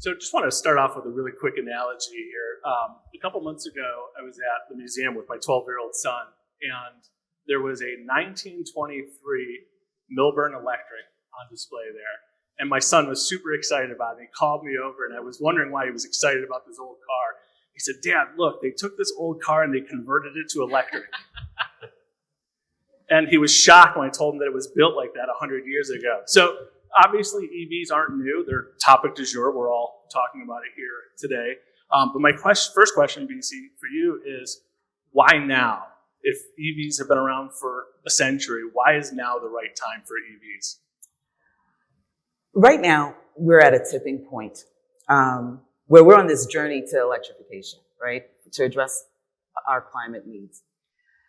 So just want to start off with a really quick analogy here. A couple months ago, I was at the museum with my 12-year-old son, and there was a 1923 Milburn Electric on display there. And my son was super excited about it. He called me over, and I was wondering why he was excited about this old car. He said, "Dad, look, they took this old car and they converted it to electric." And he was shocked when I told him that it was built like that 100 years ago. So obviously, EVs aren't new. They're topic du jour. We're all talking about it here today. But my first question, BC, for you is, why now? If EVs have been around for a century, why is now the right time for EVs? Right now, we're at a tipping point where we're on this journey to electrification, right, to address our climate needs.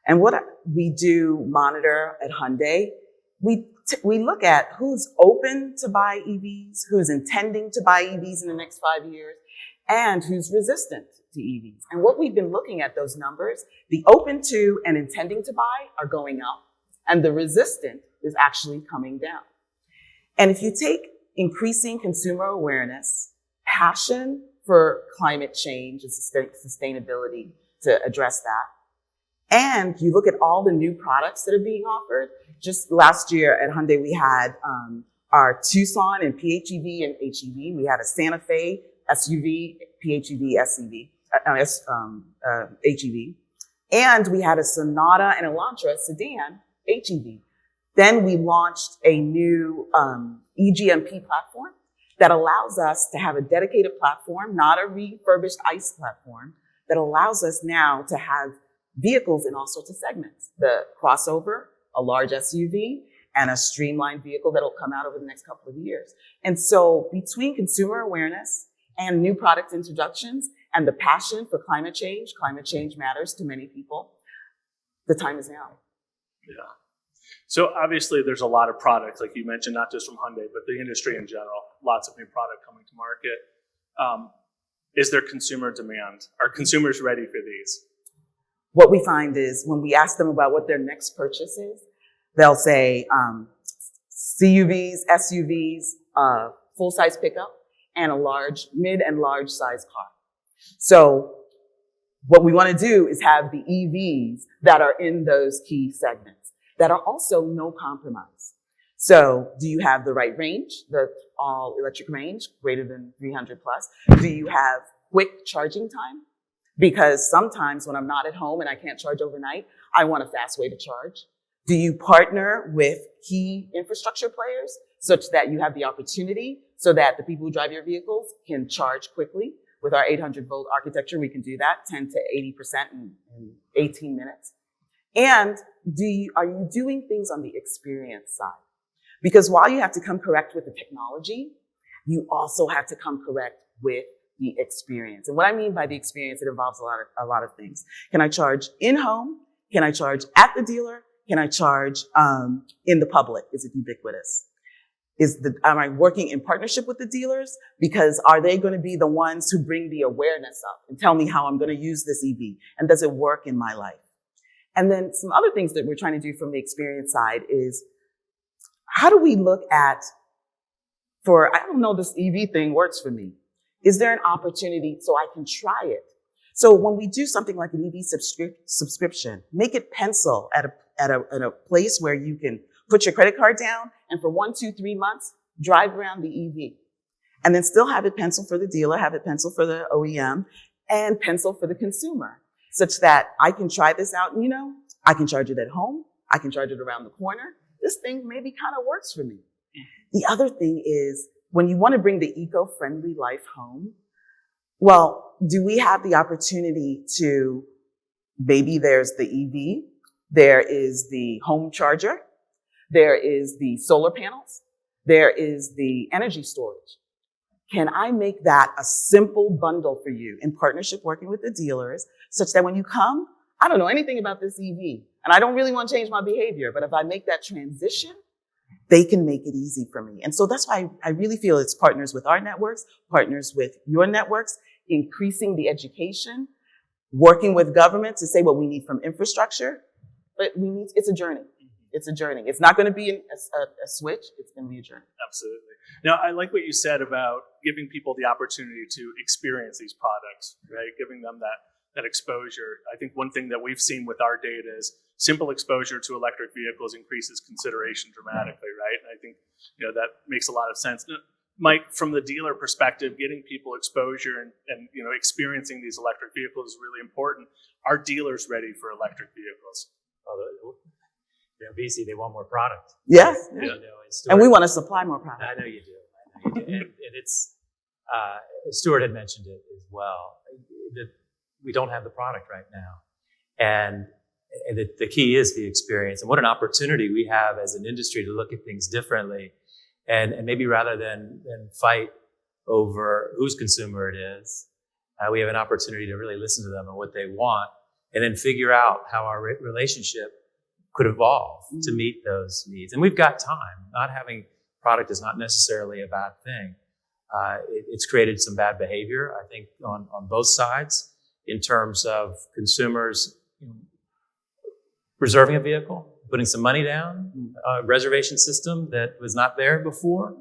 And what we do monitor at Hyundai, we look at who's open to buy EVs, who's intending to buy EVs in the next 5 years, and who's resistant to EVs. And what we've been looking at those numbers, the open to and intending to buy are going up, and the resistant is actually coming down. And if you take increasing consumer awareness, passion for climate change and sustainability to address that, and you look at all the new products that are being offered. Just last year at Hyundai, we had our Tucson and PHEV and HEV. We had a Santa Fe SUV, PHEV, SUV, HEV. And we had a Sonata and Elantra sedan, HEV. Then we launched a new eGMP platform that allows us to have a dedicated platform, not a refurbished ICE platform, that allows us now to have vehicles in all sorts of segments. The crossover, a large SUV, and a streamlined vehicle that'll come out over the next couple of years. And so between consumer awareness and new product introductions and the passion for climate change matters to many people, the time is now. Yeah. So obviously there's a lot of products, like you mentioned, not just from Hyundai, but the industry in general, lots of new product coming to market. Is there consumer demand? Are consumers ready for these? What we find is when we ask them about what their next purchase is, they'll say CUVs, SUVs, full-size pickup, and a mid and large size car. So what we want to do is have the EVs that are in those key segments that are also no compromise. So do you have the right range, the all electric range, greater than 300 plus? Do you have quick charging time? Because sometimes when I'm not at home and I can't charge overnight, I want a fast way to charge. Do you partner with key infrastructure players such that you have the opportunity so that the people who drive your vehicles can charge quickly? With our 800-volt architecture, we can do that 10 to 80% in 18 minutes. And are you doing things on the experience side? Because while you have to come correct with the technology, you also have to come correct with the experience. And what I mean by the experience, it involves a lot of things. Can I charge in-home? Can I charge at the dealer? Can I charge in the public? Is it ubiquitous? Am I working in partnership with the dealers? Because are they going to be the ones who bring the awareness up and tell me how I'm going to use this EV? And does it work in my life? And then some other things that we're trying to do from the experience side is, how do we look at, I don't know, this EV thing works for me. Is there an opportunity so I can try it? So when we do something like an EV subscription, make it pencil at a place where you can put your credit card down and for 1, 2, 3 months, drive around the EV. And then still have it pencil for the dealer, have it pencil for the OEM, and pencil for the consumer, such that I can try this out. And, I can charge it at home. I can charge it around the corner. This thing maybe kind of works for me. The other thing is, when you want to bring the eco-friendly life home, well, do we have the opportunity to, maybe there's the EV, there is the home charger, there is the solar panels, there is the energy storage. Can I make that a simple bundle for you in partnership working with the dealers, such that when you come, I don't know anything about this EV, and I don't really want to change my behavior, but if I make that transition, they can make it easy for me. And so that's why I really feel it's partners with our networks, partners with your networks, increasing the education, working with government to say what we need from infrastructure, but it's a journey. It's a journey. It's not going to be a switch. It's going to be a journey. Absolutely. Now, I like what you said about giving people the opportunity to experience these products, right? Giving them that exposure. I think one thing that we've seen with our data is simple exposure to electric vehicles increases consideration dramatically, right? And I think that makes a lot of sense. Mike, from the dealer perspective, getting people exposure and experiencing these electric vehicles is really important. Are dealers ready for electric vehicles? BC, they want more product. Yes. And we want to supply more product. I know you do. And it's, Stuart had mentioned it as well, that we don't have the product right now. And the key is the experience. And what an opportunity we have as an industry to look at things differently. And maybe rather than fight over whose consumer it is, we have an opportunity to really listen to them and what they want, and then figure out how our relationship could evolve to meet those needs. And we've got time. Not having product is not necessarily a bad thing. It's created some bad behavior, I think, on both sides in terms of consumers reserving a vehicle, putting some money down, a reservation system that was not there before.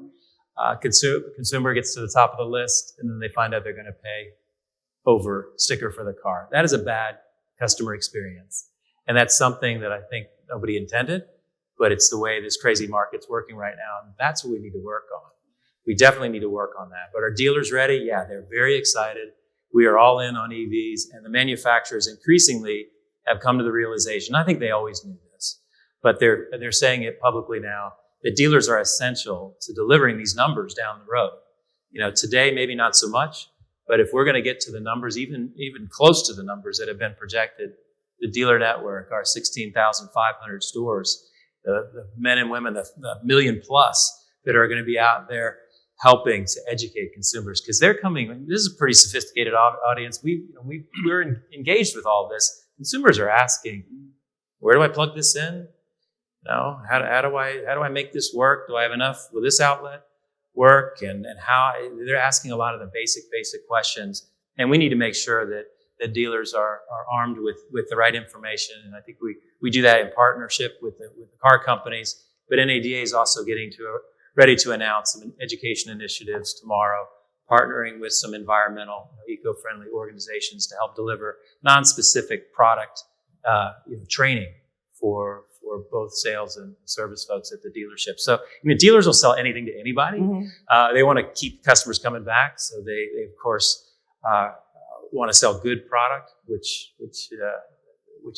Consumer gets to the top of the list, and then they find out they're going to pay over sticker for the car. That is a bad customer experience. And that's something that I think nobody intended, but it's the way this crazy market's working right now. And that's what we need to work on. We definitely need to work on that. But are dealers ready? Yeah, they're very excited. We are all in on EVs, and the manufacturers increasingly have come to the realization, I think they always knew this, but they're saying it publicly now, that dealers are essential to delivering these numbers down the road. Today, maybe not so much, but if we're going to get to the numbers, even close to the numbers that have been projected, the dealer network, our 16,500 stores, the men and women, the million plus that are going to be out there helping to educate consumers, because they're coming. This is a pretty sophisticated audience. We're engaged with all this. Consumers are asking, where do I plug this in? How do I make this work? Do I have enough? Will this outlet work? And how? They're asking a lot of the basic questions, and we need to make sure that the dealers are armed with the right information. And I think we do that in partnership with the car companies. But NADA is also ready to announce some education initiatives tomorrow, partnering with some environmental, eco-friendly organizations to help deliver non-specific product training for both sales and service folks at the dealership. So, dealers will sell anything to anybody. They want to keep customers coming back, so they of course want to sell good product, which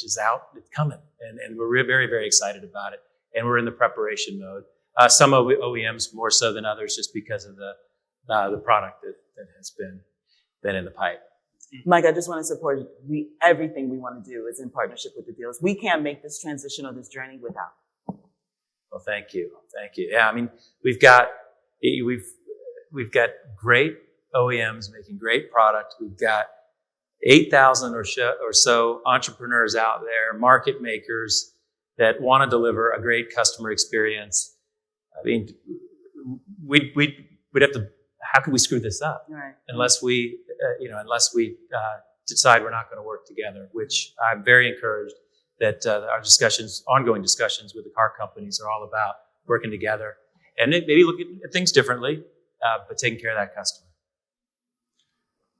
is out, it's coming, and we're very, very excited about it, and we're in the preparation mode. Some OEMs more so than others, just because of the product that has been in the pipe. Mike, I just want to support you. Everything we want to do is in partnership with the dealers. We can't make this transition or this journey without. Well, thank you. Yeah, we've got great OEMs making great product. We've got 8,000 or so entrepreneurs out there, market makers that want to deliver a great customer experience. We'd have to. How can we screw this up? Right. Unless we decide we're not going to work together, which I'm very encouraged that our ongoing discussions with the car companies are all about working together and maybe looking at things differently, but taking care of that customer.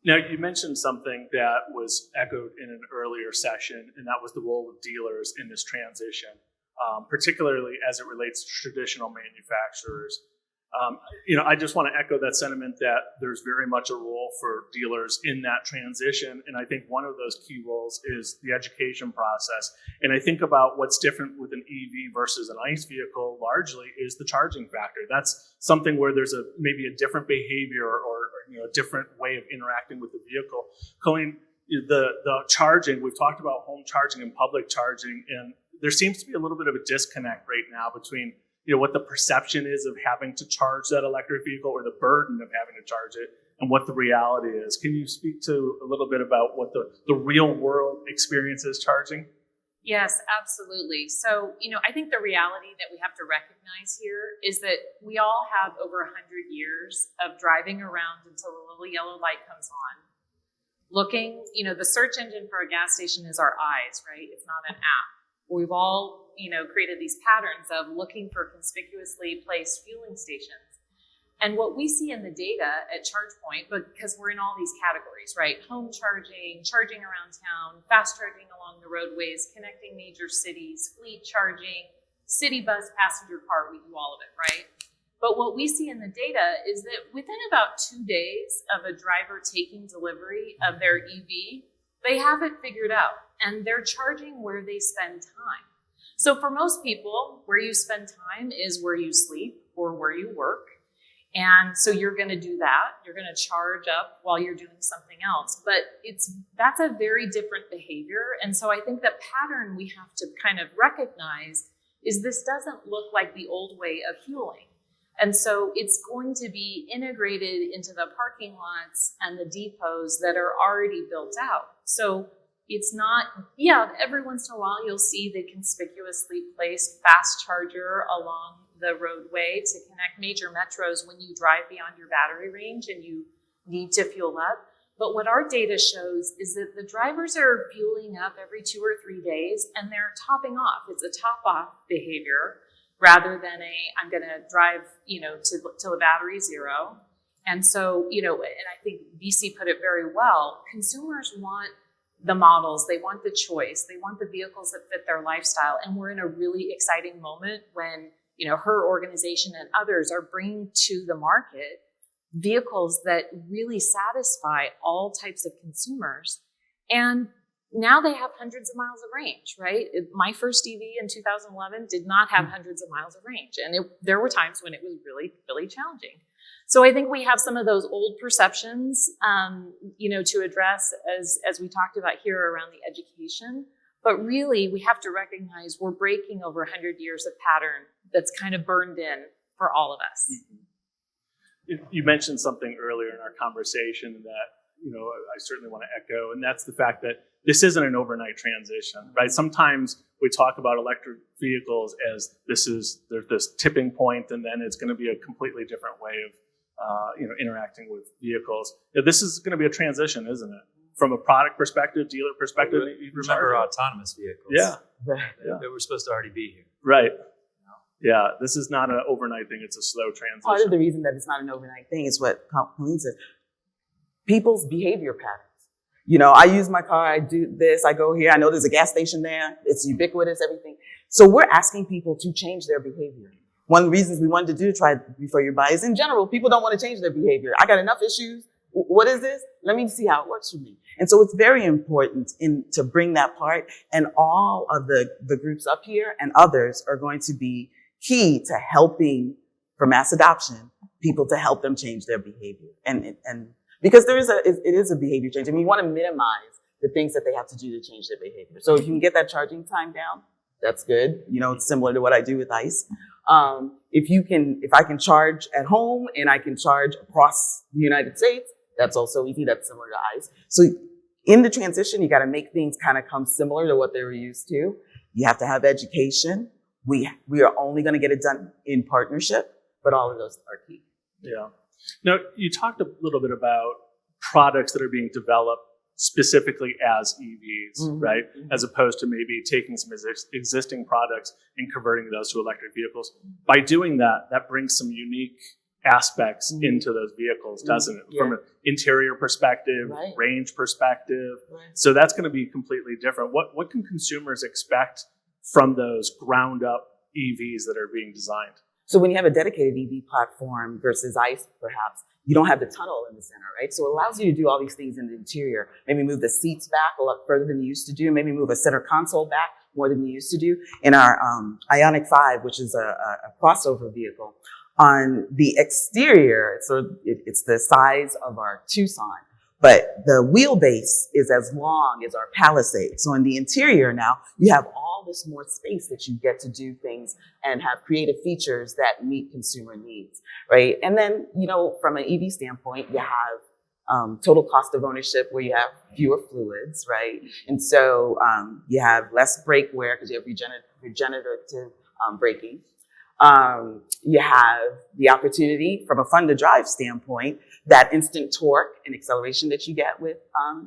Now, you mentioned something that was echoed in an earlier session, and that was the role of dealers in this transition, particularly as it relates to traditional manufacturers. I just want to echo that sentiment that there's very much a role for dealers in that transition. And I think one of those key roles is the education process. And I think about what's different with an EV versus an ICE vehicle largely is the charging factor. That's something where there's maybe a different behavior or a different way of interacting with the vehicle. Colleen, the charging, we've talked about home charging and public charging, and there seems to be a little bit of a disconnect right now between what the perception is of having to charge that electric vehicle or the burden of having to charge it and what the reality is. Can you speak to a little bit about what the real world experience is charging? Yes, absolutely. So, I think the reality that we have to recognize here is that we all have over 100 years of driving around until the little yellow light comes on. Looking, the search engine for a gas station is our eyes, right? It's not an app. We've all, created these patterns of looking for conspicuously placed fueling stations. And what we see in the data at ChargePoint, because we're in all these categories, right? Home charging, charging around town, fast charging along the roadways, connecting major cities, fleet charging, city bus, passenger car, we do all of it, right? But what we see in the data is that within about 2 days of a driver taking delivery of their EV, they have it figured out and they're charging where they spend time. So for most people, where you spend time is where you sleep or where you work. And so you're going to do that. You're going to charge up while you're doing something else. But that's a very different behavior. And so I think the pattern we have to kind of recognize is this doesn't look like the old way of fueling. And so it's going to be integrated into the parking lots and the depots that are already built out. So it's not, every once in a while you'll see the conspicuously placed fast charger along the roadway to connect major metros when you drive beyond your battery range and you need to fuel up. But what our data shows is that the drivers are fueling up every 2 or 3 days and they're topping off. It's a top-off behavior rather than I'm going to drive, till the battery's zero. And so, and I think BC put it very well, consumers want the models, they want the choice, they want the vehicles that fit their lifestyle. And we're in a really exciting moment when, her organization and others are bringing to the market vehicles that really satisfy all types of consumers. And now they have hundreds of miles of range, right? My first EV in 2011 did not have hundreds of miles of range. And there were times when it was really, really challenging. So I think we have some of those old perceptions, to address as we talked about here around the education. But really, we have to recognize we're breaking over 100 years of pattern that's kind of burned in for all of us. You mentioned something earlier in our conversation that, I certainly want to echo, and that's the fact that this isn't an overnight transition, right? Sometimes we talk about electric vehicles as there's this tipping point, and then it's going to be a completely different way of, interacting with vehicles. This is going to be a transition, isn't it? From a product perspective, dealer perspective. Remember autonomous vehicles. Yeah. They were supposed to already be here. Right. Yeah, this is not an overnight thing. It's a slow transition. Part of the reason that it's not an overnight thing is what Colleen said. People's behavior patterns. I use my car, I do this, I go here, I know there's a gas station there, it's ubiquitous, everything. So we're asking people to change their behavior. One of the reasons we wanted to do Try Before You Buy is in general, people don't want to change their behavior. I got enough issues. What is this? Let me see how it works for me. And so it's very important to bring that part, and all of the groups up here and others are going to be key to helping for mass adoption, people to help them change their behavior. And because it is a behavior change. I mean, you want to minimize the things that they have to do to change their behavior. So if you can get that charging time down, that's good. It's similar to what I do with ICE. If I can charge at home and I can charge across the United States, that's also easy. That's similar to ICE. So in the transition, you got to make things kind of come similar to what they were used to. You have to have education. We are only going to get it done in partnership, but all of those are key. Yeah. Now, you talked a little bit about products that are being developed specifically as EVs, right? As opposed to maybe taking some existing products and converting those to electric vehicles. By doing that, that brings some unique aspects into those vehicles, doesn't it? Yeah. From an interior perspective, range perspective. So that's going to be completely different. What can consumers expect from those ground up EVs that are being designed? So when you have a dedicated EV platform versus ICE, perhaps, you don't have the tunnel in the center, right? So it allows you to do all these things in the interior. Maybe move the seats back a lot further than you used to do. Maybe move a center console back more than you used to do. In our Ioniq 5, which is a crossover vehicle, on the exterior, it's the size of our Tucson, but the wheelbase is as long as our Palisade. So in the interior now, you have all this more space that you get to do things and have creative features that meet consumer needs, right? And then, from an EV standpoint, you have total cost of ownership where you have fewer fluids, right? And so you have less brake wear because you have regenerative braking. You have the opportunity from a fun to drive standpoint, that instant torque and acceleration that you get with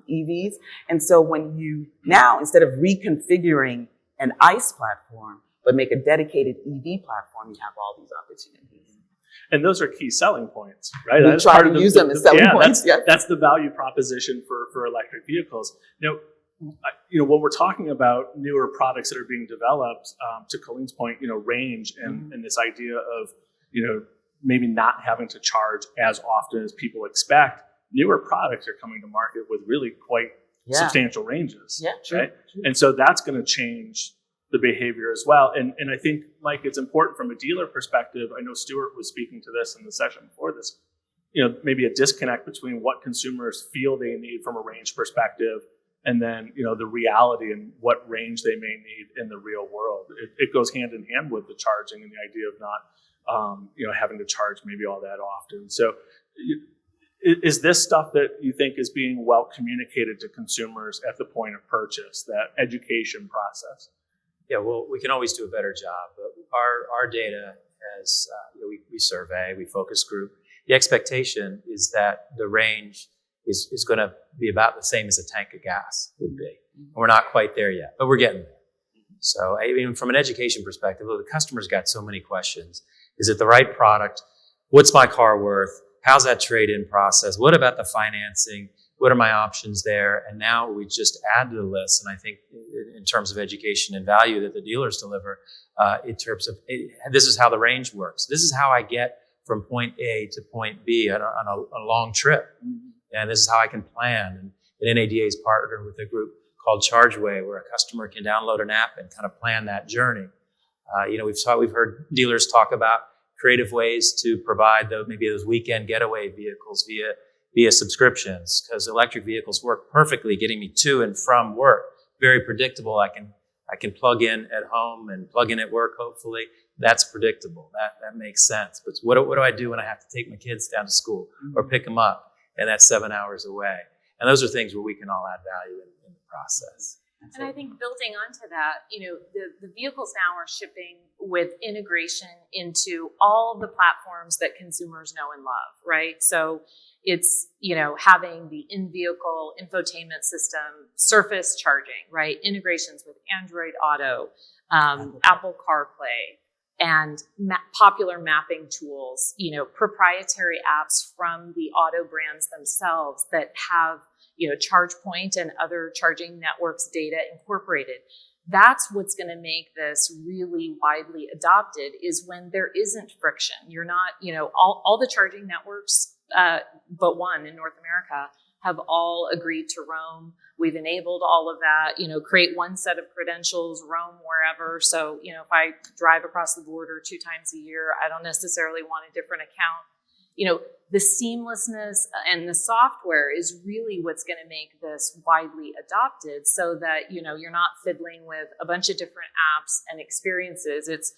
EVs. And so when you now, instead of reconfiguring an ICE platform, but make a dedicated EV platform, you have all these opportunities. And those are key selling points, right? We try to use them as selling points. That's the value proposition for electric vehicles. When we're talking about newer products that are being developed, to Colleen's point, range and this idea of, maybe not having to charge as often as people expect, newer products are coming to market with really quite substantial ranges. Yeah, true, right? true. And so that's going to change the behavior as well. And I think, Mike, it's important from a dealer perspective. I know Stuart was speaking to this in the session before this, maybe a disconnect between what consumers feel they need from a range perspective and then, the reality and what range they may need in the real world. It goes hand in hand with the charging and the idea of not, having to charge maybe all that often. So is this stuff that you think is being well communicated to consumers at the point of purchase, that education process? Yeah, well, we can always do a better job. But our data has, we survey, we focus group. The expectation is that the range is going to be about the same as a tank of gas would be. And we're not quite there yet, but we're getting there. So from an education perspective, the customer's got so many questions. Is it the right product? What's my car worth? How's that trade-in process? What about the financing? What are my options there? And now we just add to the list. And I think in terms of education and value that the dealers deliver, in terms of this is how the range works. This is how I get from point A to point B on a long trip. And this is how I can plan. And NADA is partnered with a group called ChargeWay, where a customer can download an app and kind of plan that journey. We've heard dealers talk about creative ways to provide maybe those weekend getaway vehicles via subscriptions, because electric vehicles work perfectly getting me to and from work. Very predictable. I can plug in at home and plug in at work, hopefully. That's predictable. That makes sense. But what do I do when I have to take my kids down to school or pick them up, and that's 7 hours away? And those are things where we can all add value in the process. And I think building onto that, the vehicles now are shipping with integration into all the platforms that consumers know and love, right? So it's, having the in-vehicle infotainment system, surface charging, right? Integrations with Android Auto, Apple CarPlay, and popular mapping tools, proprietary apps from the auto brands themselves that have ChargePoint and other charging networks data incorporated. That's what's going to make this really widely adopted, is when there isn't friction. You're not, all the charging networks, but one in North America, have all agreed to roam. We've enabled all of that, create one set of credentials, roam wherever. So, if I drive across the border 2 times a year, I don't necessarily want a different account. The seamlessness and the software is really what's going to make this widely adopted, so that, you're not fiddling with a bunch of different apps and experiences. It's,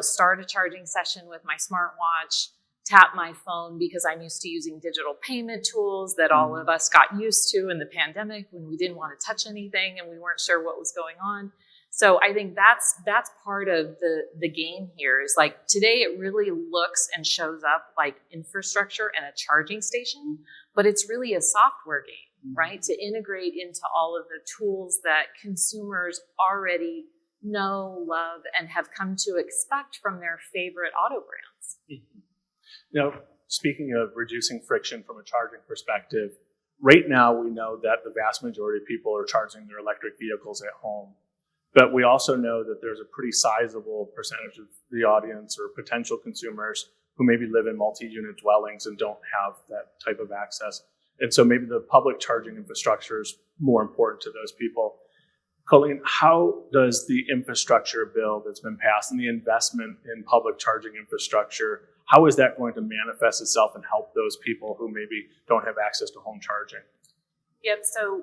start a charging session with my smartwatch, tap my phone, because I'm used to using digital payment tools that all of us got used to in the pandemic when we didn't want to touch anything and we weren't sure what was going on. So I think that's part of the game here, is like today it really looks and shows up like infrastructure and a charging station, but it's really a software game, right? To integrate into all of the tools that consumers already know, love, and have come to expect from their favorite auto brands. Speaking of reducing friction from a charging perspective, right now we know that the vast majority of people are charging their electric vehicles at home. But we also know that there's a pretty sizable percentage of the audience or potential consumers who maybe live in multi-unit dwellings and don't have that type of access. And so maybe the public charging infrastructure is more important to those people. Colleen, how does the infrastructure bill that's been passed and the investment in public charging infrastructure, how is that going to manifest itself and help those people who maybe don't have access to home charging? Yep. So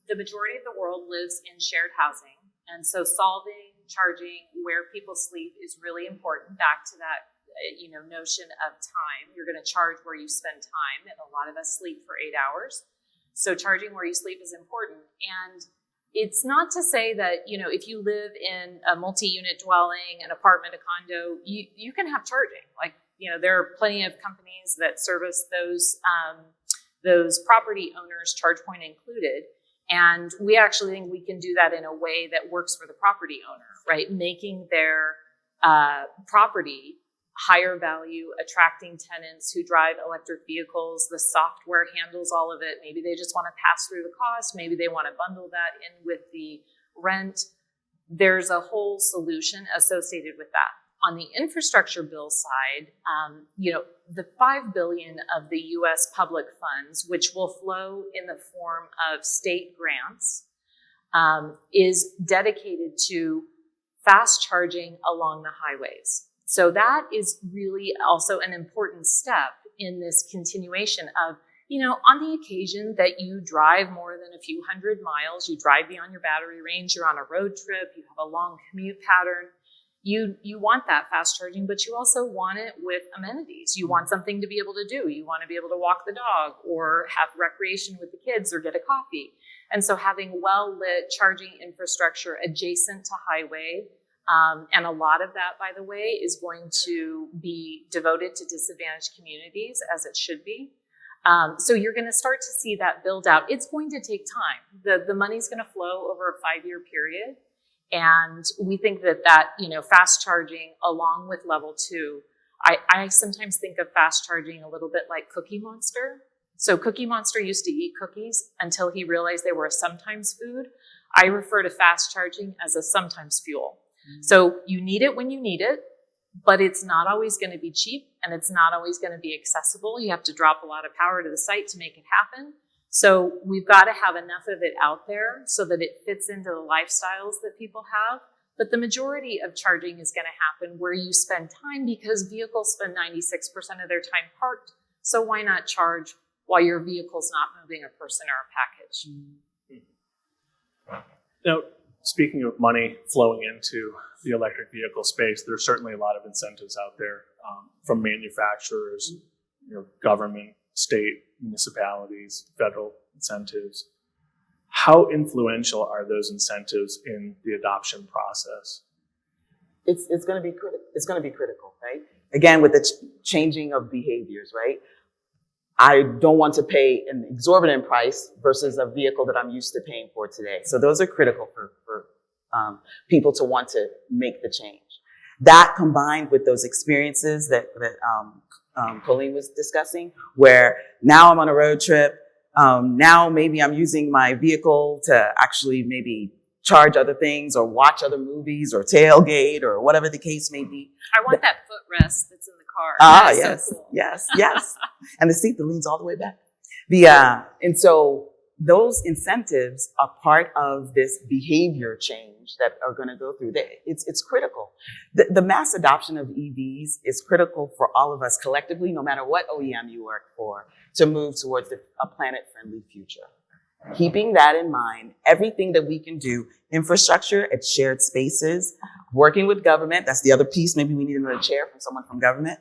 the majority of the world lives in shared housing. And so solving charging where people sleep is really important. Back to that, notion of time. You're going to charge where you spend time. And a lot of us sleep for 8 hours. So charging where you sleep is important. And it's not to say that, if you live in a multi-unit dwelling, an apartment, a condo, you can have charging. Like, there are plenty of companies that service those property owners, ChargePoint included. And we actually think we can do that in a way that works for the property owner, right? Making their property higher value, attracting tenants who drive electric vehicles. The software handles all of it. Maybe they just want to pass through the cost. Maybe they want to bundle that in with the rent. There's a whole solution associated with that. On the infrastructure bill side, the $5 billion of the U.S. public funds, which will flow in the form of state grants, is dedicated to fast charging along the highways. So that is really also an important step in this continuation of, on the occasion that you drive more than a few hundred miles, you drive beyond your battery range, you're on a road trip, you have a long commute pattern, you want that fast charging, but you also want it with amenities. You want something to be able to do. You want to be able to walk the dog or have recreation with the kids or get a coffee. And so having well-lit charging infrastructure adjacent to highway, and a lot of that, by the way, is going to be devoted to disadvantaged communities, as it should be. So you're going to start to see that build out. It's going to take time. The money's going to flow over a 5-year period. And we think that fast charging along with level 2, I sometimes think of fast charging a little bit like Cookie Monster. So Cookie Monster used to eat cookies until he realized they were a sometimes food. I refer to fast charging as a sometimes fuel. So you need it when you need it, but it's not always going to be cheap and it's not always going to be accessible. You have to drop a lot of power to the site to make it happen. So we've got to have enough of it out there so that it fits into the lifestyles that people have. But the majority of charging is going to happen where you spend time, because vehicles spend 96% of their time parked. So why not charge while your vehicle's not moving a person or a package? Now, speaking of money flowing into the electric vehicle space, there's certainly a lot of incentives out there from manufacturers, government, state, municipalities, federal incentives. How influential are those incentives in the adoption process? It's going to be critical. It's going to be critical, right? Again, with the changing of behaviors, right? I don't want to pay an exorbitant price versus a vehicle that I'm used to paying for today. So those are critical for people to want to make the change. That combined with those experiences that Colleen was discussing, where now I'm on a road trip, now maybe I'm using my vehicle to actually maybe charge other things or watch other movies or tailgate or whatever the case may be. I want that footrest that's in the car. Ah, That's yes, so cool. yes. And the seat that leans all the way back. And so those incentives are part of this behavior change that are going to go through. It's critical. The mass adoption of EVs is critical for all of us collectively, no matter what OEM you work for, to move towards a planet-friendly future. Keeping that in mind, everything that we can do, infrastructure at shared spaces, working with government, that's the other piece, maybe we need another chair from someone from government,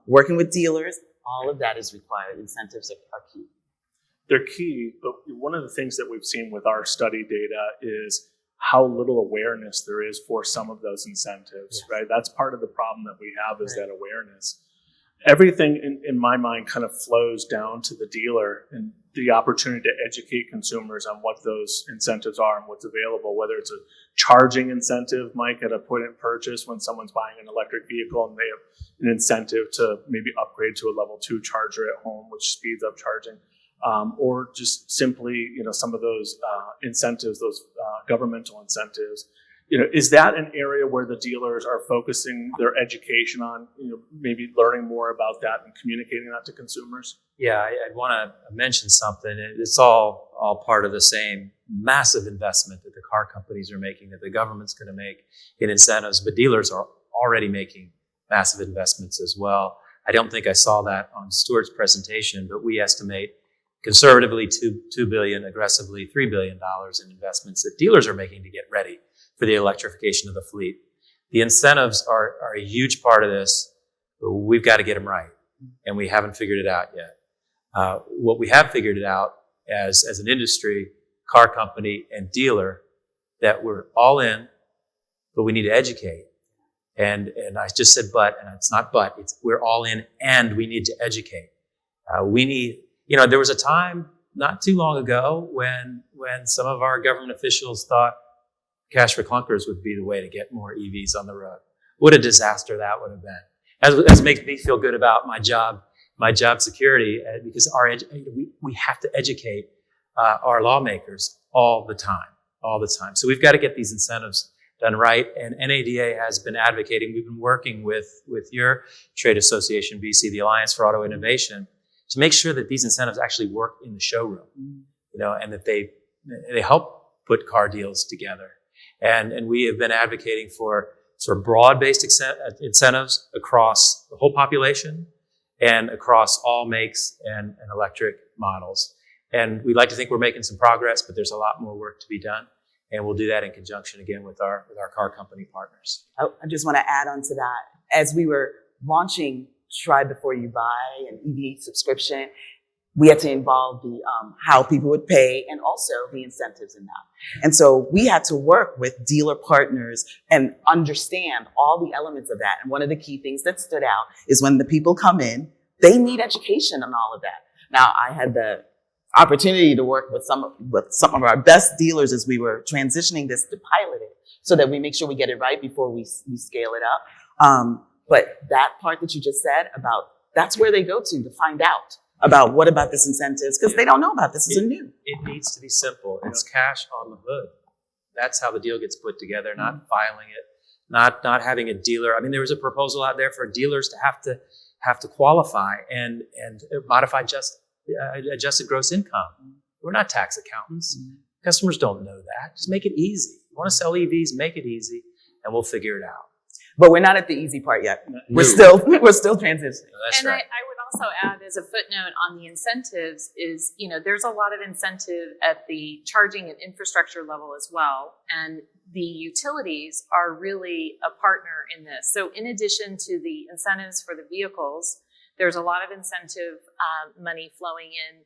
working with dealers, all of that is required. Incentives are key. They're key, but one of the things that we've seen with our study data is how little awareness there is for some of those incentives, right? That's part of the problem that we have, is that awareness. Everything in my mind kind of flows down to the dealer and the opportunity to educate consumers on what those incentives are and what's available, whether it's a charging incentive, Mike, at a point of purchase when someone's buying an electric vehicle and they have an incentive to maybe upgrade to a level 2 charger at home, which speeds up charging. Or just simply, some of those incentives, those governmental incentives. Is that an area where the dealers are focusing their education on, maybe learning more about that and communicating that to consumers? Yeah, I'd want to mention something. It's all part of the same massive investment that the car companies are making, that the government's going to make in incentives, but dealers are already making massive investments as well. I don't think I saw that on Stuart's presentation, but we estimate conservatively $2 billion, aggressively $3 billion in investments that dealers are making to get ready for the electrification of the fleet. The incentives are a huge part of this, but we've got to get them right, and we haven't figured it out yet. What we have figured it out as an industry, car company, and dealer, that we're all in, but we need to educate. And I just said but, and it's not but, we're all in and we need to educate. We need, there was a time not too long ago when some of our government officials thought cash for clunkers would be the way to get more EVs on the road. What a disaster that would have been. As makes me feel good about my job security, because we have to educate our lawmakers all the time. So we've got to get these incentives done right. And NADA has been advocating. We've been working with your trade association, BC, the Alliance for Auto Innovation, to make sure that these incentives actually work in the showroom, and that they help put car deals together. And we have been advocating for sort of broad-based incentives across the whole population and across all makes and electric models. And we'd like to think we're making some progress, but there's a lot more work to be done. And we'll do that in conjunction again with our car company partners. I just want to add on to that. As we were launching Try Before You Buy, an EV subscription, we had to involve the how people would pay and also the incentives in that. And so we had to work with dealer partners and understand all the elements of that. And one of the key things that stood out is when the people come in, they need education on all of that. Now, I had the opportunity to work with some of our best dealers as we were transitioning this to pilot it, so that we make sure we get it right before we scale it up. But that part that you just said about, that's where they go to find out about what about this incentives, because they don't know about this. It's new. It needs to be simple. It's cash on the hood. That's how the deal gets put together, not filing it, not having a dealer. I mean, there was a proposal out there for dealers to have to qualify and modify adjusted gross income. We're not tax accountants. Customers don't know that. Just make it easy. You want to sell EVs, make it easy, and we'll figure it out. But we're not at the easy part yet. We're still transitioning. That's right. I would also add, as a footnote on the incentives, is, there's a lot of incentive at the charging and infrastructure level as well. And the utilities are really a partner in this. So in addition to the incentives for the vehicles, there's a lot of incentive money flowing in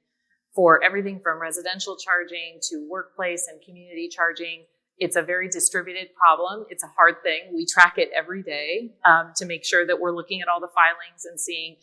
for everything from residential charging to workplace and community charging. It's a very distributed problem. It's a hard thing. We track it every day to make sure that we're looking at all the filings and seeing,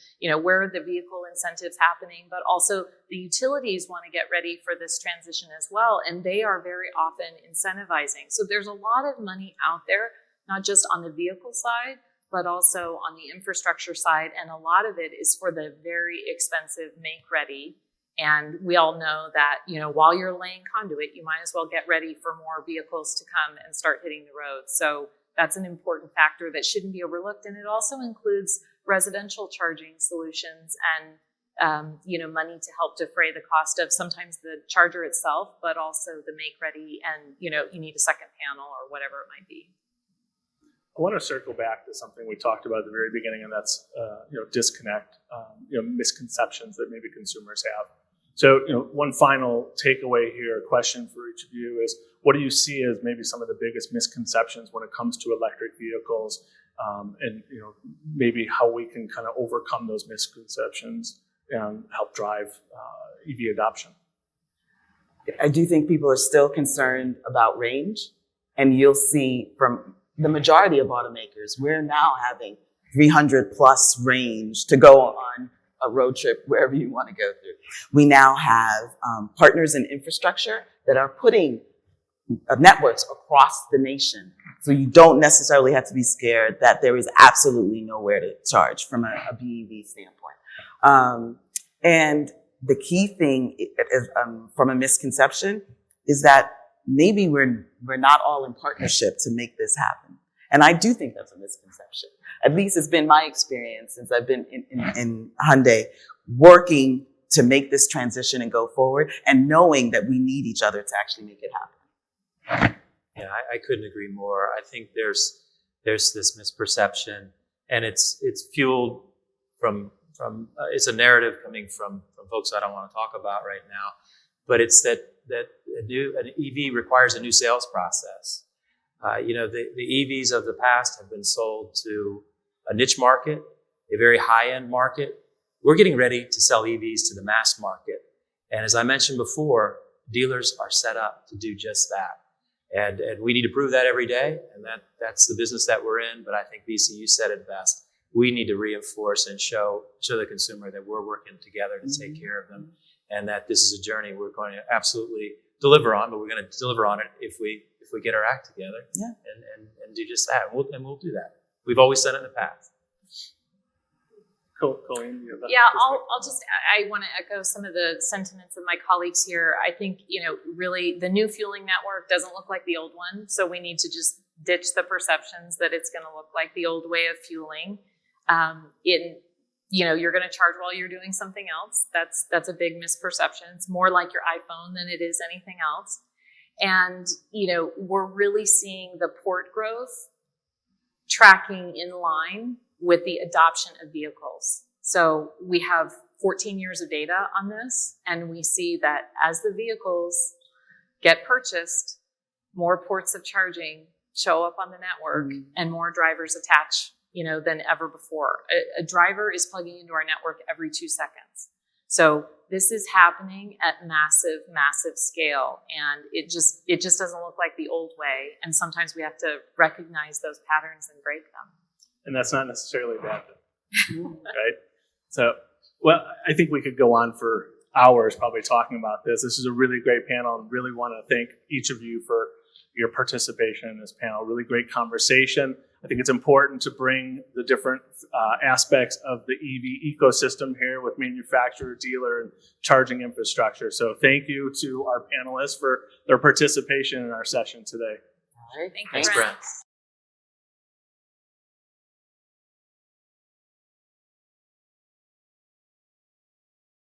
where are the vehicle incentives happening. But also the utilities want to get ready for this transition as well, and they are very often incentivizing. So there's a lot of money out there, not just on the vehicle side, but also on the infrastructure side. And a lot of it is for the very expensive make-ready. And we all know that, while you're laying conduit, you might as well get ready for more vehicles to come and start hitting the road. So that's an important factor that shouldn't be overlooked. And it also includes residential charging solutions and, money to help defray the cost of sometimes the charger itself, but also the make-ready and, you need a second panel or whatever it might be. I want to circle back to something we talked about at the very beginning, and that's disconnect, misconceptions that maybe consumers have. So, one final takeaway here, a question for each of you is, what do you see as maybe some of the biggest misconceptions when it comes to electric vehicles, and maybe how we can kind of overcome those misconceptions and help drive EV adoption? I do think people are still concerned about range, and you'll see from the majority of automakers, we're now having 300 plus range to go on a road trip wherever you want to go through. We now have partners in infrastructure that are putting networks across the nation. So you don't necessarily have to be scared that there is absolutely nowhere to charge from a BEV standpoint. And the key thing is, from a misconception is that maybe we're not all in partnership to make this happen. And I do think that's a misconception. At least it's been my experience since I've been in Hyundai, working to make this transition and go forward, and knowing that we need each other to actually make it happen. Yeah, I couldn't agree more. I think there's this misperception, and it's fueled from it's a narrative coming from folks I don't want to talk about right now, but it's that an EV requires a new sales process. The EVs of the past have been sold to a niche market, a very high-end market. We're getting ready to sell EVs to the mass market. And as I mentioned before, dealers are set up to do just that. And we need to prove that every day, and that's the business that we're in. But I think, BC, you said it best. We need to reinforce and show the consumer that we're working together to take care of them and that this is a journey we're going to absolutely deliver on, but we're going to deliver on it if we get our act together and do just that. And we'll do that. We've always done it in the past. Colleen, you have that Yeah, perspective? I'll just, I want to echo some of the sentiments of my colleagues here. I think, really the new fueling network doesn't look like the old one. So we need to just ditch the perceptions that it's going to look like the old way of fueling. You're going to charge while you're doing something else. That's a big misperception. It's more like your iPhone than it is anything else. And, we're really seeing the port growth tracking in line with the adoption of vehicles. So we have 14 years of data on this, and we see that as the vehicles get purchased, more ports of charging show up on the network and more drivers attach, than ever before. A driver is plugging into our network every 2 seconds. So this is happening at massive, massive scale, and it just doesn't look like the old way. And sometimes we have to recognize those patterns and break them. And that's not necessarily a bad thing, right? So, well, I think we could go on for hours probably talking about this. This is a really great panel, and really want to thank each of you for your participation in this panel. Really great conversation. I think it's important to bring the different aspects of the EV ecosystem here with manufacturer, dealer, and charging infrastructure. So thank you to our panelists for their participation in our session today. All right. Thank you, Thanks, Brent. Brent.